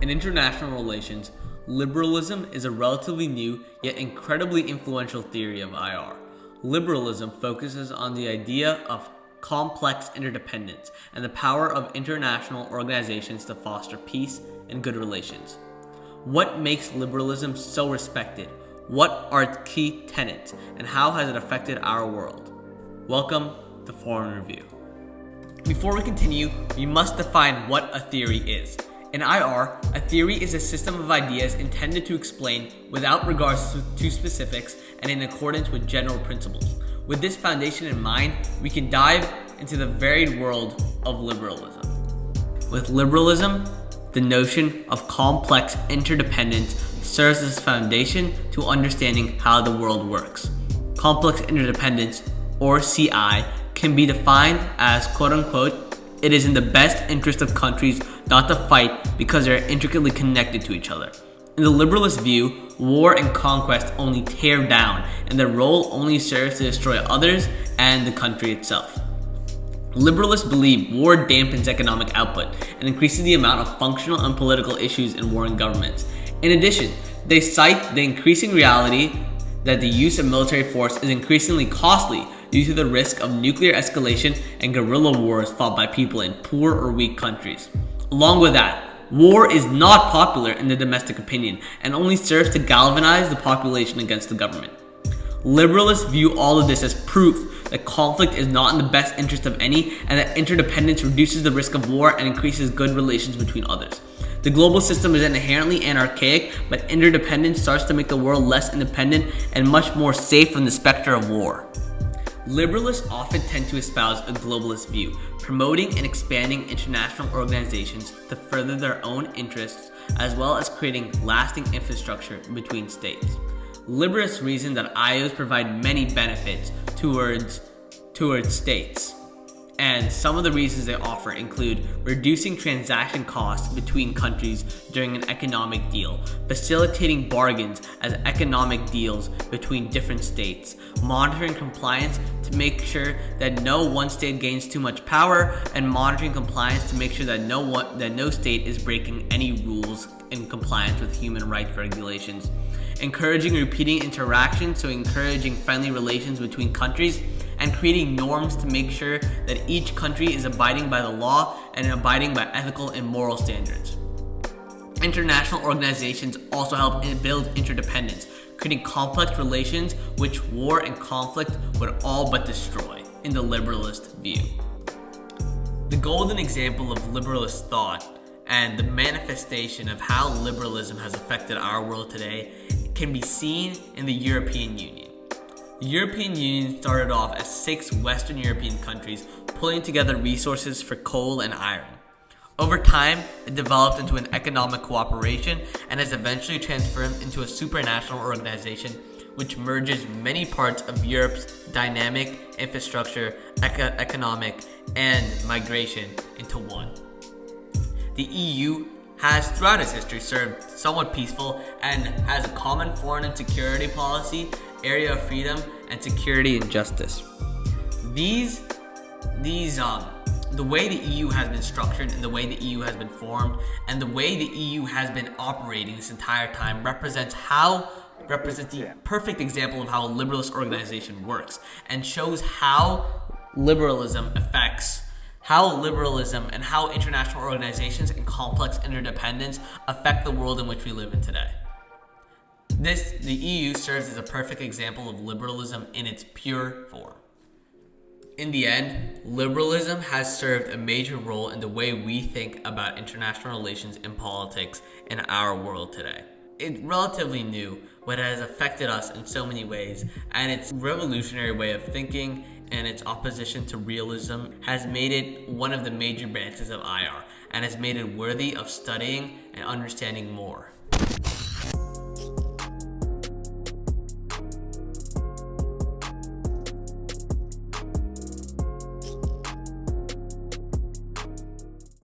In international relations, liberalism is a relatively new yet incredibly influential theory of IR. Liberalism focuses on the idea of complex interdependence and the power of international organizations to foster peace and good relations. What makes liberalism so respected? What are its key tenets, and how has it affected our world? Welcome to Foreign Review. Before we continue, we must define what a theory is. In IR, a theory is a system of ideas intended to explain without regards to specifics and in accordance with general principles. With this foundation in mind, we can dive into the varied world of liberalism. With liberalism, the notion of complex interdependence serves as a foundation to understanding how the world works. Complex interdependence, or CI, can be defined as quote-unquote, it is in the best interest of countries not to fight because they are intricately connected to each other. In the liberalist view, war and conquest only tear down, and their role only serves to destroy others and the country itself. Liberalists believe war dampens economic output and increases the amount of functional and political issues in warring governments. In addition, they cite the increasing reality that the use of military force is increasingly costly due to the risk of nuclear escalation and guerrilla wars fought by people in poor or weak countries. Along with that, war is not popular in the domestic opinion and only serves to galvanize the population against the government. Liberalists view all of this as proof that conflict is not in the best interest of any and that interdependence reduces the risk of war and increases good relations between others. The global system is inherently anarchic, but interdependence starts to make the world less independent and much more safe from the specter of war. Liberalists often tend to espouse a globalist view, promoting and expanding international organizations to further their own interests, as well as creating lasting infrastructure between states. Liberalists reason that IOs provide many benefits towards states, and some of the reasons they offer include reducing transaction costs between countries during an economic deal, facilitating bargains as economic deals between different states, monitoring compliance to make sure that no one state gains too much power, and monitoring compliance to make sure that no state is breaking any rules in compliance with human rights regulations, encouraging repeating interactions, so encouraging friendly relations between countries, and creating norms to make sure that each country is abiding by the law and abiding by ethical and moral standards. International organizations also help build interdependence, creating complex relations which war and conflict would all but destroy, in the liberalist view. The golden example of liberalist thought and the manifestation of how liberalism has affected our world today can be seen in the European Union. The European Union started off as 6 Western European countries pulling together resources for coal and iron. Over time, it developed into an economic cooperation and has eventually transformed into a supranational organization which merges many parts of Europe's dynamic infrastructure, economic, and migration into one. The EU has throughout its history served somewhat peaceful and has a common foreign and security policy, area of freedom, and security and justice. The way the EU has been structured and the way the EU has been formed and the way the EU has been operating this entire time represents the perfect example of how a liberalist organization works and shows how liberalism and how international organizations and complex interdependence affect the world in which we live in today. The EU serves as a perfect example of liberalism in its pure form. In the end, liberalism has served a major role in the way we think about international relations and politics in our world today. It's relatively new, but it has affected us in so many ways, and its revolutionary way of thinking and its opposition to realism has made it one of the major branches of IR and has made it worthy of studying and understanding more.